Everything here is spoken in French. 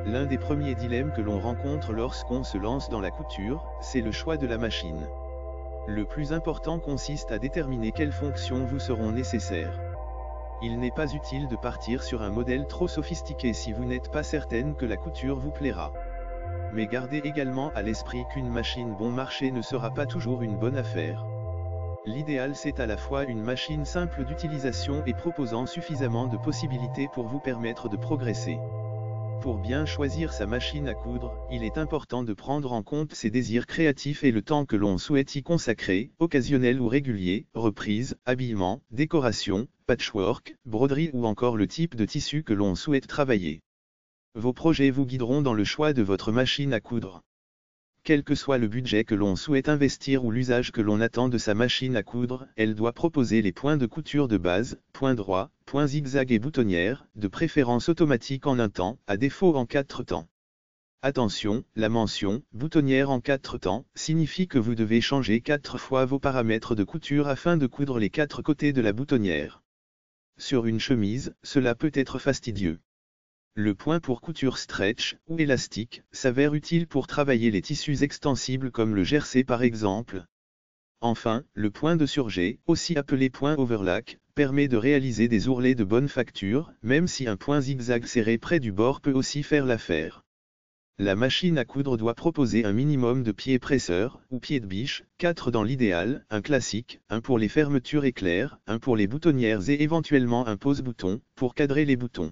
L'un des premiers dilemmes que l'on rencontre lorsqu'on se lance dans la couture, c'est le choix de la machine. Le plus important consiste à déterminer quelles fonctions vous seront nécessaires. Il n'est pas utile de partir sur un modèle trop sophistiqué si vous n'êtes pas certaine que la couture vous plaira. Mais gardez également à l'esprit qu'une machine bon marché ne sera pas toujours une bonne affaire. L'idéal c'est à la fois une machine simple d'utilisation et proposant suffisamment de possibilités pour vous permettre de progresser. Pour bien choisir sa machine à coudre, il est important de prendre en compte ses désirs créatifs et le temps que l'on souhaite y consacrer, occasionnel ou régulier, reprise, habillement, décoration, patchwork, broderie ou encore le type de tissu que l'on souhaite travailler. Vos projets vous guideront dans le choix de votre machine à coudre. Quel que soit le budget que l'on souhaite investir ou l'usage que l'on attend de sa machine à coudre, elle doit proposer les points de couture de base, points droits, points zigzag et boutonnières, de préférence automatique en un temps, à défaut en 4 temps. Attention, la mention « boutonnière en 4 temps » signifie que vous devez changer 4 fois vos paramètres de couture afin de coudre les 4 côtés de la boutonnière. Sur une chemise, cela peut être fastidieux. Le point pour couture stretch, ou élastique, s'avère utile pour travailler les tissus extensibles comme le jersey par exemple. Enfin, le point de surjet, aussi appelé point overlock, permet de réaliser des ourlets de bonne facture, même si un point zigzag serré près du bord peut aussi faire l'affaire. La machine à coudre doit proposer un minimum de pieds presseurs, ou pieds de biche, 4 dans l'idéal, un classique, un pour les fermetures éclairs, un pour les boutonnières et éventuellement un pose-bouton, pour cadrer les boutons.